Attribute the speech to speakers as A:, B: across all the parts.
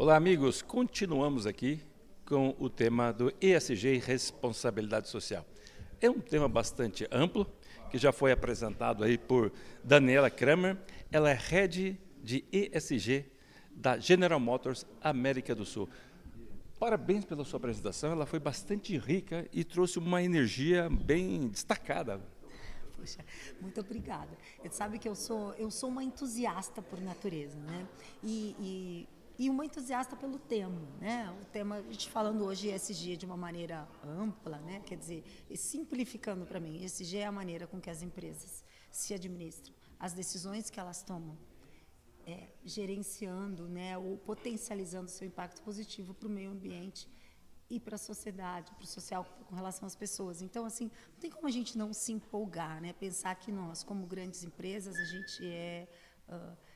A: Olá, amigos. Continuamos aqui com o tema do ESG e responsabilidade social. É um tema bastante amplo, que já foi apresentado aí por Daniela Kramer. Ela é Head de ESG da General Motors América do Sul. Parabéns pela sua apresentação, ela foi bastante rica e trouxe uma energia bem destacada.
B: Poxa, muito obrigada. Você sabe que eu sou uma entusiasta por natureza, né? E uma entusiasta pelo tema, né? O tema, a gente falando hoje ESG de uma maneira ampla, né? Quer dizer, e simplificando para mim, ESG é a maneira com que as empresas se administram, as decisões que elas tomam, gerenciando, né? Ou potencializando seu impacto positivo para o meio ambiente e para a sociedade, para o social, com relação às pessoas. Então, assim, não tem como a gente não se empolgar, né? Pensar que nós, como grandes empresas,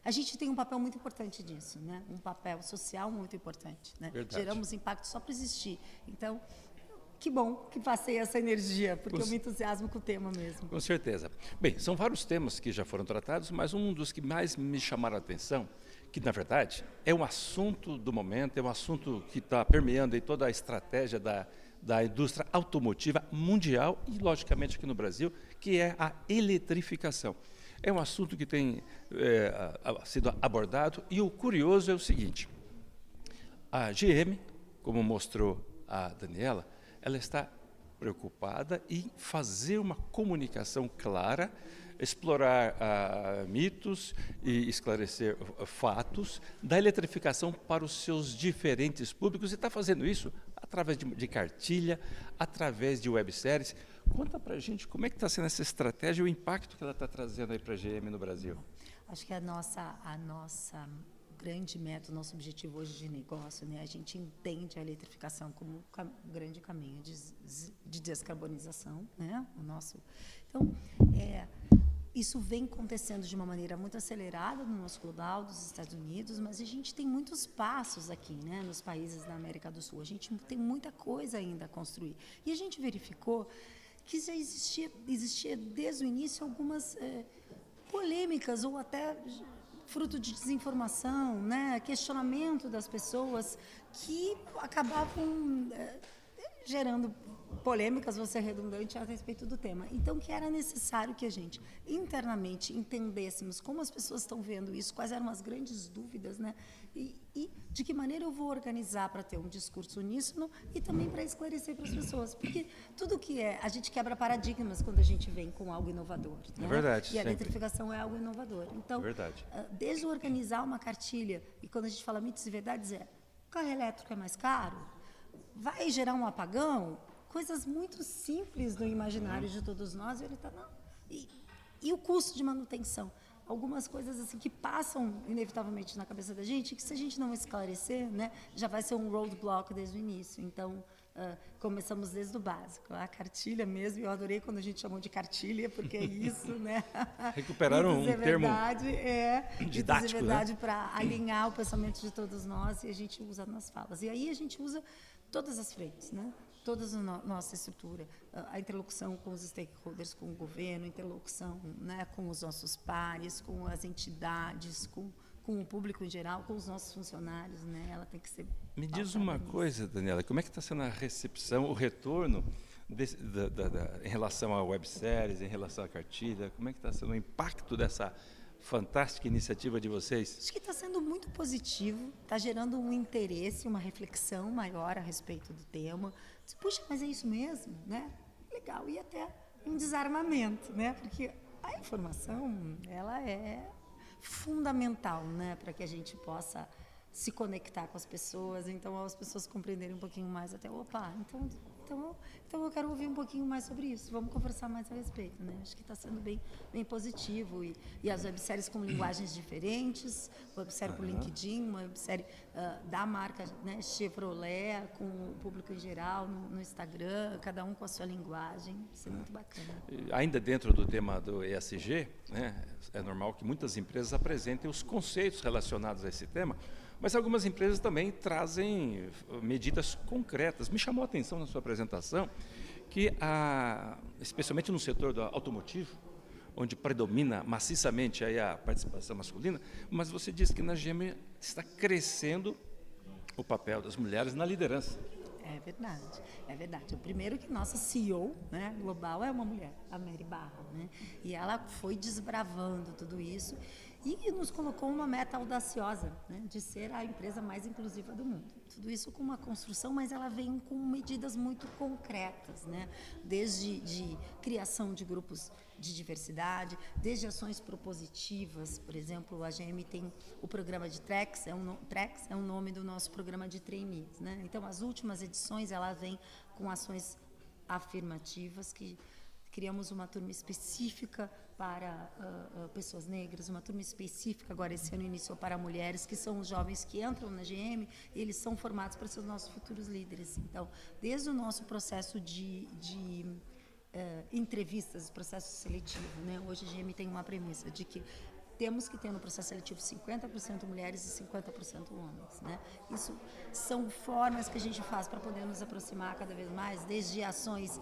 B: a gente tem um papel muito importante nisso, né? Um papel social muito importante, né?
A: Verdade.
B: Geramos impacto só para existir. Então, que bom que passei essa energia, porque eu me entusiasmo com o tema mesmo.
A: Com certeza. Bem, são vários temas que já foram tratados, mas um dos que mais me chamaram a atenção, que na verdade é um assunto do momento, é um assunto que está permeando aí toda a estratégia da indústria automotiva mundial e, logicamente, aqui no Brasil, que é a eletrificação. É um assunto que tem sido abordado e o curioso é o seguinte, a GM, como mostrou a Daniela, ela está preocupada em fazer uma comunicação clara, explorar mitos e esclarecer fatos da eletrificação para os seus diferentes públicos e está fazendo isso através de cartilha, através de webséries. Conta para a gente como é que está sendo essa estratégia e o impacto que ela está trazendo aí para a GM no Brasil.
B: Acho que a nossa grande meta, o nosso objetivo hoje de negócio, né? A gente entende a eletrificação como um grande caminho de descarbonização, né? Então, isso vem acontecendo de uma maneira muito acelerada no nosso global, dos Estados Unidos, mas a gente tem muitos passos aqui, né? Nos países da América do Sul. A gente tem muita coisa ainda a construir. E a gente verificou que já existia desde o início algumas polêmicas ou até fruto de desinformação, né? Questionamento das pessoas que acabavam gerando polêmicas, vou ser redundante, a respeito do tema. Então, que era necessário que a gente internamente entendêssemos como as pessoas estão vendo isso, quais eram as grandes dúvidas, né? E de que maneira eu vou organizar para ter um discurso uníssono e também para esclarecer para as pessoas. Porque tudo que a gente quebra paradigmas quando a gente vem com algo inovador. Né?
A: É verdade.
B: E a
A: sempre.
B: eletrificação é algo inovador. Então, desde organizar uma cartilha, e quando a gente fala mitos e verdades, o carro elétrico é mais caro? Vai gerar um apagão? Coisas muito simples no imaginário de todos nós, ele está não. E o custo de manutenção? Algumas coisas assim que passam inevitavelmente na cabeça da gente, que se a gente não esclarecer, né, já vai ser um roadblock desde o início. Então, começamos desde o básico. A cartilha mesmo, eu adorei quando a gente chamou de cartilha, porque é isso, né?
A: Recuperaram um termo
B: didático,
A: né?
B: Para alinhar o pensamento de todos nós e a gente usa nas falas. E aí a gente usa todas as frentes, né? Toda a nossa estrutura, a interlocução com os stakeholders, com o governo, interlocução, né, com os nossos pares, com as entidades, com o público em geral, com os nossos funcionários, né? Ela tem que ser.
A: Me diz uma coisa, Daniela, como é que está sendo a recepção, o retorno em relação a webséries, em relação à cartilha? Como é que está sendo o impacto dessa fantástica iniciativa de vocês?
B: Acho que está sendo muito positivo, está gerando um interesse, uma reflexão maior a respeito do tema. Puxa, mas é isso mesmo, né? Legal, e até um desarmamento, né? Porque a informação, ela é fundamental, né? Para que a gente possa se conectar com as pessoas, então as pessoas compreenderem um pouquinho mais, até, opa, então eu quero ouvir um pouquinho mais sobre isso, vamos conversar mais a respeito, né? Acho que está sendo bem positivo e as webséries com linguagens diferentes, websérie por LinkedIn, uma websérie da marca, né, Chevrolet, com o público em geral, no Instagram, cada um com a sua linguagem, isso é muito bacana.
A: Ainda dentro do tema do ESG, né, é normal que muitas empresas apresentem os conceitos relacionados a esse tema, mas algumas empresas também trazem medidas concretas. Me chamou a atenção na sua apresentação que, especialmente no setor do automotivo, onde predomina maciçamente aí a participação masculina, mas você disse que na GM está crescendo o papel das mulheres na liderança.
B: É verdade, é verdade. O primeiro que nossa CEO, né, global é uma mulher, a Mary Barra, né? E ela foi desbravando tudo isso e nos colocou uma meta audaciosa, né, de ser a empresa mais inclusiva do mundo. Tudo isso com uma construção, mas ela vem com medidas muito concretas, né? Desde de criação de grupos de diversidade, desde ações propositivas. Por exemplo, a GM tem o programa de Trex, Trex é o nome do nosso programa de trainees, né? Então, as últimas edições, ela vem com ações afirmativas, que criamos uma turma específica para pessoas negras, uma turma específica, agora esse ano iniciou para mulheres, que são os jovens que entram na GM, e eles são formados para ser os nossos futuros líderes. Então, desde o nosso processo de entrevistas, processo seletivo, né? Hoje a GM tem uma premissa de que temos que ter no processo seletivo 50% mulheres e 50% homens, né? Isso são formas que a gente faz para poder nos aproximar cada vez mais, desde ações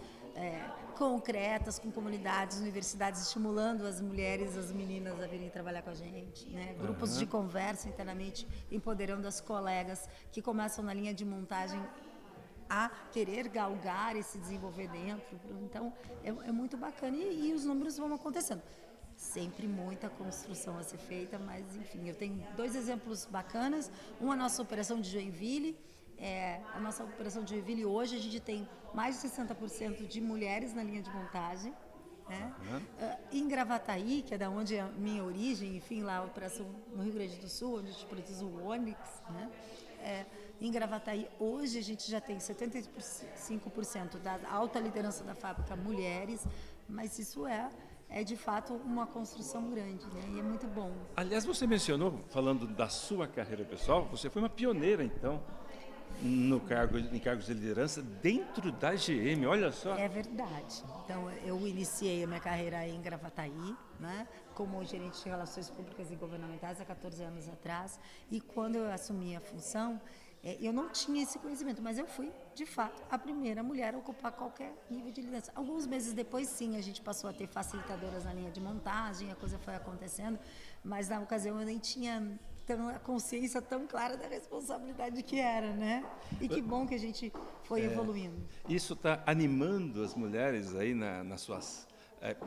B: concretas com comunidades, universidades, estimulando as mulheres, as meninas a virem trabalhar com a gente, né? Grupos de conversa internamente, empoderando as colegas que começam na linha de montagem a querer galgar e se desenvolver dentro. Então, é muito bacana e os números vão acontecendo. Sempre muita construção a ser feita, mas, enfim, eu tenho 2 exemplos bacanas. Uma, a nossa operação de Joinville. A nossa operação de Joinville, hoje, a gente tem mais de 60% de mulheres na linha de montagem. Né? Em Gravataí, que é da onde é a minha origem, enfim, lá a operação no Rio Grande do Sul, onde a gente produz o Onix, né? Em Gravataí, hoje a gente já tem 75% da alta liderança da fábrica mulheres, mas isso é de fato uma construção grande, né? E é muito bom.
A: Aliás, você mencionou, falando da sua carreira pessoal, você foi uma pioneira, então, em cargos de liderança dentro da GM, olha só.
B: É verdade. Então, eu iniciei a minha carreira em Gravataí, né, como gerente de relações públicas e governamentais há 14 anos atrás, e quando eu assumi a função, eu não tinha esse conhecimento, mas eu fui, de fato, a primeira mulher a ocupar qualquer nível de liderança. Alguns meses depois, sim, a gente passou a ter facilitadoras na linha de montagem, a coisa foi acontecendo, mas na ocasião eu nem tinha a consciência tão clara da responsabilidade que era, né? E que bom que a gente foi evoluindo.
A: Isso está animando as mulheres aí nas suas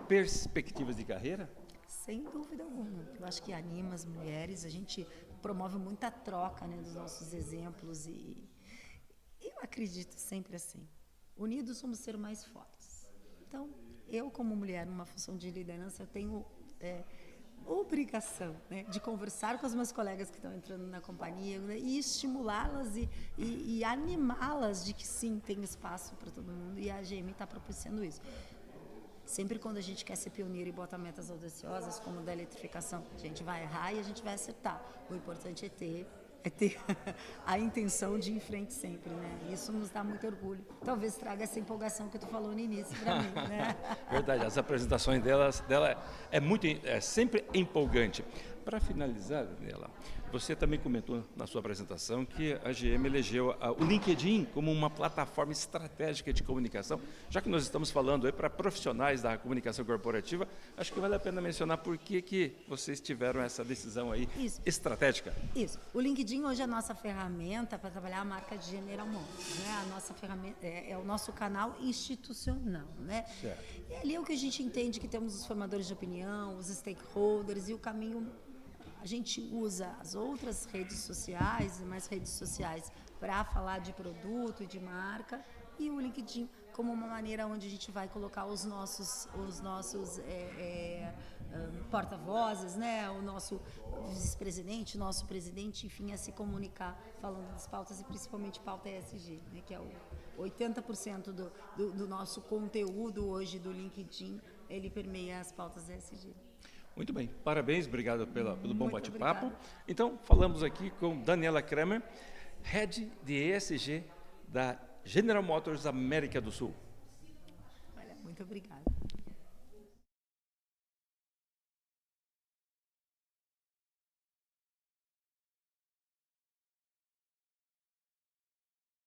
A: perspectivas de carreira?
B: Sem dúvida alguma. Eu acho que anima as mulheres, a gente promove muita troca, né, dos nossos exemplos e eu acredito sempre assim. Unidos somos ser mais fortes. Então, eu como mulher numa função de liderança, eu tenho obrigação, né, de conversar com as minhas colegas que estão entrando na companhia, né, e estimulá-las e animá-las de que sim, tem espaço para todo mundo e a GM está propiciando isso. Sempre quando a gente quer ser pioneiro e bota metas audaciosas, como da eletrificação, a gente vai errar e a gente vai acertar. O importante é ter a intenção de ir em frente sempre, né? Isso nos dá muito orgulho. Talvez traga essa empolgação que tu falou no início para mim, né?
A: Verdade, as apresentações dela é sempre empolgante. Para finalizar, Daniela, você também comentou na sua apresentação que a GM elegeu o LinkedIn como uma plataforma estratégica de comunicação. Já que nós estamos falando aí para profissionais da comunicação corporativa, acho que vale a pena mencionar por que vocês tiveram essa decisão aí estratégica.
B: Isso. O LinkedIn hoje é a nossa ferramenta para trabalhar a marca de General Motors, né? A nossa ferramenta é o nosso canal institucional, né?
A: Certo.
B: E ali é o que a gente entende que temos os formadores de opinião, os stakeholders e o caminho. A gente usa as outras redes sociais, mais redes sociais, para falar de produto e de marca, e o LinkedIn como uma maneira onde a gente vai colocar os nossos porta-vozes, né? O nosso vice-presidente, nosso presidente, enfim, a se comunicar falando das pautas e principalmente pauta ESG, né? Que é o 80% do nosso conteúdo hoje do LinkedIn, ele permeia as pautas ESG.
A: Muito bem, parabéns, obrigado pelo bom bate-papo.
B: Obrigada.
A: Então, falamos aqui com Daniela Kramer, Head de ESG da General Motors América do Sul.
B: Olha, muito obrigada.